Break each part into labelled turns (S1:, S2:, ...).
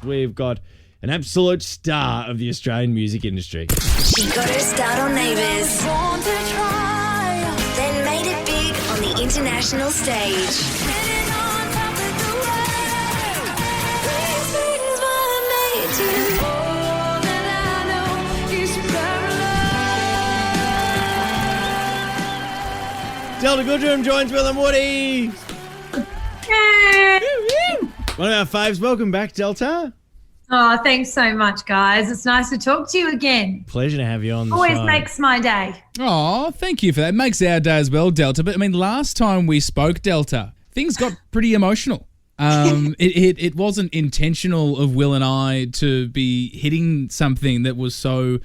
S1: We've got an absolute star of the Australian music industry.
S2: She got her start on Neighbours, then made it big on the international stage.
S1: Delta Goodrem joins Will and Woody. One of our faves. Welcome back, Delta.
S3: Oh, thanks so much, guys. It's nice to talk to you again.
S1: Pleasure to have you on the
S3: Always
S1: show.
S3: makes my day.
S4: Oh, thank you for that. Makes our day as well, Delta. But I mean, last time we spoke, Delta, things got pretty emotional. It wasn't intentional of Will and I to be hitting something that was so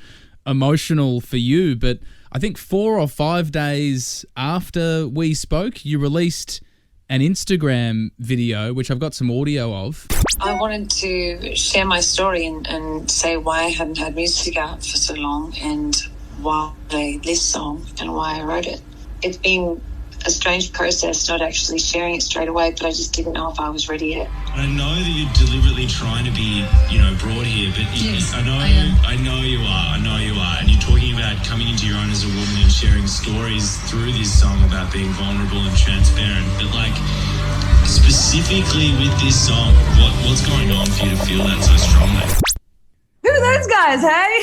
S4: emotional for you, but I think 4 or 5 days after we spoke, you released an Instagram video, which I've got some audio of.
S5: I wanted to share my story and say why I hadn't had music out for so long and why I played this song and why I wrote it. It's been a strange process not actually sharing it straight away, but I just didn't know if I was ready yet.
S6: I know that you're deliberately trying to be, broad here, but
S5: Yes,
S6: I know you are, and you're talking about coming into your own as a woman and sharing stories through this song about being vulnerable and transparent. But specifically with this song, what's going on for you to feel that so strongly?
S3: Who are those guys, hey?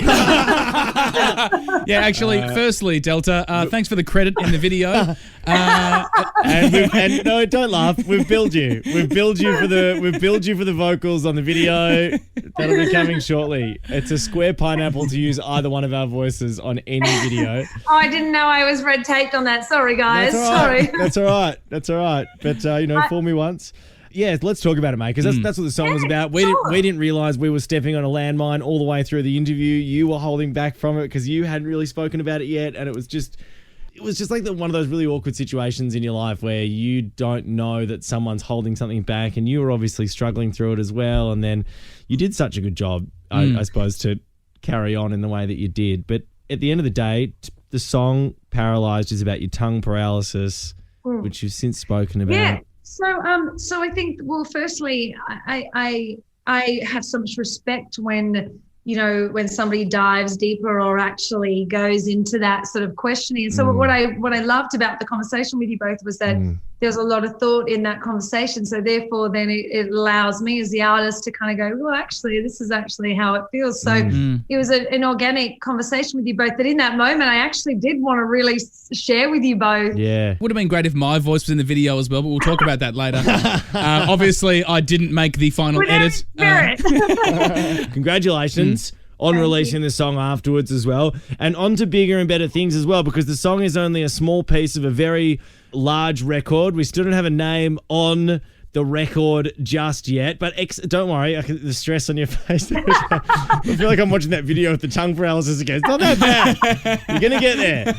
S4: Yeah, actually, firstly, Delta, thanks for the credit in the video.
S1: And no, don't laugh. We've billed you. We've billed you for the vocals on the video. That'll be coming shortly. It's a square pineapple to use either one of our voices on any video.
S3: Oh, I didn't know I was red taped on that. Sorry, guys.
S1: That's all right.
S3: Sorry.
S1: That's all right. But fool me once. Yeah, let's talk about it, mate, because that's what the song was about. We didn't realise we were stepping on a landmine all the way through the interview. You were holding back from it because you hadn't really spoken about it yet, and it was just like one of those really awkward situations in your life where you don't know that someone's holding something back, and you were obviously struggling through it as well. And then you did such a good job, I suppose, to carry on in the way that you did. But at the end of the day, the song "Paralyzed" is about your tongue paralysis, which you've since spoken about.
S3: Yeah. So I think, well, firstly, I have so much respect when somebody dives deeper or actually goes into that sort of questioning. And so what I loved about the conversation with you both was that there's a lot of thought in that conversation. So therefore, then it allows me as the artist to kind of go, well, actually, this is actually how it feels. So it was an organic conversation with you both. That in that moment, I actually did want to really share with you both.
S1: Yeah.
S4: Would have been great if my voice was in the video as well, but we'll talk about that later. Obviously, I didn't make the final edit.
S1: Congratulations on releasing the song afterwards as well, and on to bigger and better things as well, because the song is only a small piece of a very large record. We still don't have a name on the record just yet, but don't worry, the stress on your face. I feel like I'm watching that video with the tongue paralysis again. It's not that bad. You're going to get there.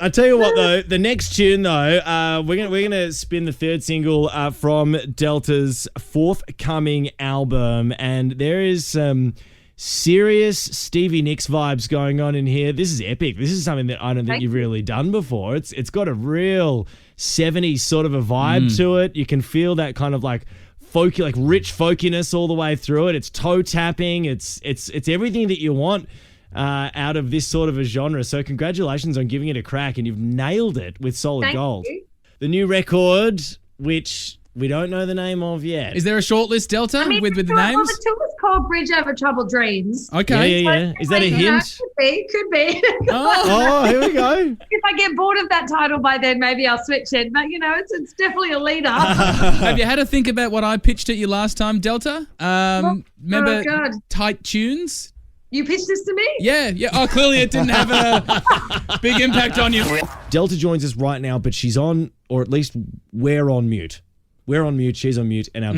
S1: I tell you what, though, the next tune, though, we're gonna spin the third single from Delta's forthcoming album, and there is some serious Stevie Nicks vibes going on in here. This is epic. This is something that I don't think you've really done before. It's got a real 70s sort of a vibe to it. You can feel that kind of like folky, like rich folkiness all the way through it. It's toe tapping. It's everything that you want out of this sort of a genre. So congratulations on giving it a crack, and you've nailed it with Solid Gold.
S3: You.
S1: The new record, which we don't know the name of yet.
S4: Is there a short list, Delta, with the names?
S3: Well, the tour was called Bridge Over Troubled Dreams.
S4: Okay.
S1: Yeah. Is that a hint?
S3: Could be.
S1: Oh, here we go.
S3: If I get bored of that title by then, maybe I'll switch it. But, it's definitely a leader.
S4: Have you had to think about what I pitched at you last time, Delta? Remember
S3: God.
S4: Tight Tunes?
S3: You pitched this to me?
S4: Yeah. Oh, clearly it didn't have a big impact on you.
S1: Delta joins us right now, but she's on, or at least we're on mute. We're on mute, she's on mute, and our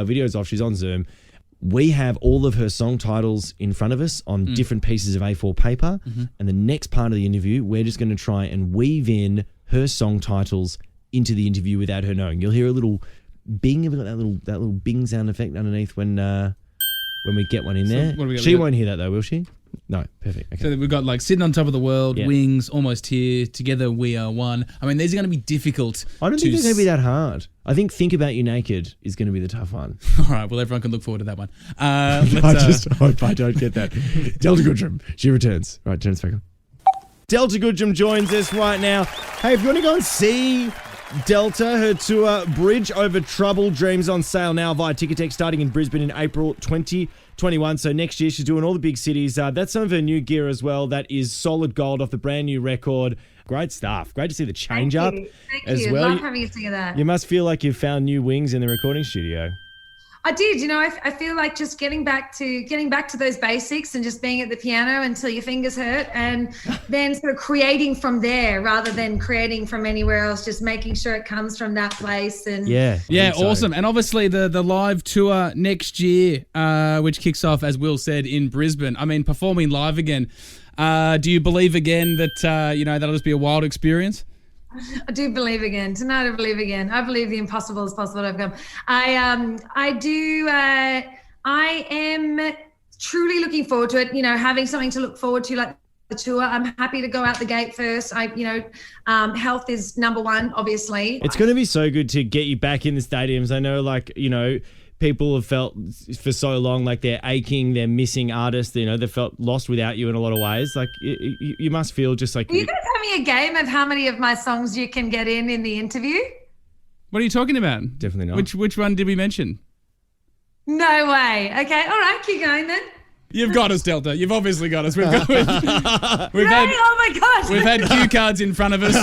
S1: video's off, she's on Zoom. We have all of her song titles in front of us on different pieces of A4 paper, and the next part of the interview, we're just going to try and weave in her song titles into the interview without her knowing. You'll hear a little bing, have we got that little bing sound effect underneath when we get one in there.
S4: What have we got?
S1: She won't hear that though, will she? No, perfect. Okay.
S4: So we've got like Sitting on Top of the World,
S1: Yeah.
S4: Wings, Almost Here, Together We Are One. I mean, these are going to be difficult.
S1: I don't think they're going to be that hard. I think Think About You Naked is going to be the tough one.
S4: All right, well, everyone can look forward to that one.
S1: I just hope I don't get that. Delta Goodrem, she returns. Right, turn us back on. Delta Goodrem joins us right now. Hey, if you want to go and see Delta, her tour Bridge Over Troubled Dreams on sale now via Ticketek, starting in Brisbane in April 2021. So next year she's doing all the big cities. That's some of her new gear as well. That is solid gold off the brand new record. Great stuff. Great to see the change up
S3: Thank
S1: as
S3: you.
S1: well.
S3: Love having you sing that.
S1: You must feel like you've found new wings in the recording studio.
S3: I did. You know, I feel like just getting back to those basics and just being at the piano until your fingers hurt, and then sort of creating from there rather than creating from anywhere else. Just making sure it comes from that place. And
S1: Yeah,
S4: awesome. And obviously the live tour next year, which kicks off, as Will said, in Brisbane. I mean, performing live again. Do you believe again that that'll just be a wild experience?
S3: I do believe again. Tonight I believe again. I believe the impossible is possible to overcome. I do. I am truly looking forward to it. You know, having something to look forward to, like the tour. I'm happy to go out the gate first. Health is number one, obviously.
S1: It's going to be so good to get you back in the stadiums. I know, people have felt for so long like they're aching, they're missing artists. They felt lost without you in a lot of ways. Like you must feel just like.
S3: Are you going to tell me a game of how many of my songs you can get in the interview?
S4: What are you talking about?
S1: Definitely not.
S4: Which one did we mention?
S3: No way. Okay. All right. Keep going then.
S4: You've got us, Delta. You've obviously got us. We've
S3: Oh my gosh.
S4: We've had cue cards in front of us.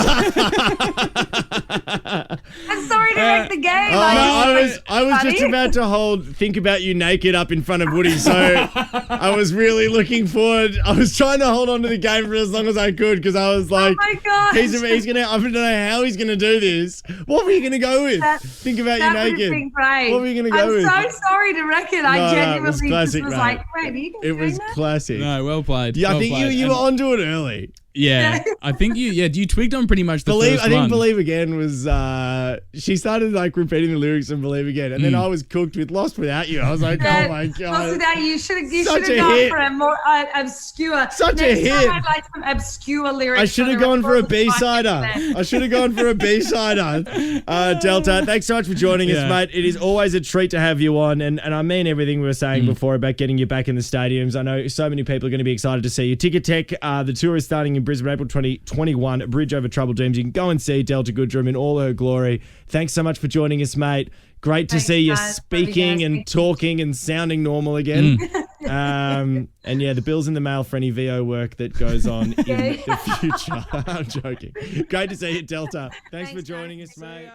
S3: I'm sorry to wreck the game.
S1: I was just about to Think About You Naked up in front of Woody, so I was really looking forward. I was trying to hold on to the game for as long as I could because I was like,
S3: oh my gosh.
S1: he's gonna. I don't know how he's gonna do this. What were you gonna go with? Think About You
S3: That would
S1: Naked.
S3: have been great.
S1: What were you gonna go with?
S3: I'm so sorry to wreck it. I
S1: No, it
S3: genuinely
S1: was classic,
S3: just was
S1: mate.
S3: like, wait, are you
S1: It was
S3: doing that?
S1: classic.
S4: No, well played.
S1: Yeah, I
S4: Well
S1: think
S4: played.
S1: you were onto it early.
S4: Yeah, I think you twigged on pretty much the first
S1: I think
S4: one.
S1: Believe Again was she started like repeating the lyrics and Believe Again, and then I was cooked with Lost Without You. I was like, oh my
S3: Lost
S1: god,
S3: Without You should have
S1: Such a
S3: gone
S1: hit.
S3: for a more obscure.
S1: Such a
S3: Next
S1: hit.
S3: time I'd like some obscure lyrics.
S1: I should have gone for a B-sider. I should have gone for a B-sider. Delta, thanks so much for joining us, mate. It is always a treat to have you on, and I mean everything we were saying before about getting you back in the stadiums. I know so many people are going to be excited to see you. Ticketek, the tour is starting in Brisbane, April 2021, Bridge Over Troubled Dreams. You can go and see Delta Goodrem in all her glory. Thanks so much for joining us, mate. Great to see you
S3: guys.
S1: speaking and talking and sounding normal again. And yeah, the bill's in the mail for any VO work that goes on in the future. I'm joking. Great to see you, Delta. Thanks for joining us, mate.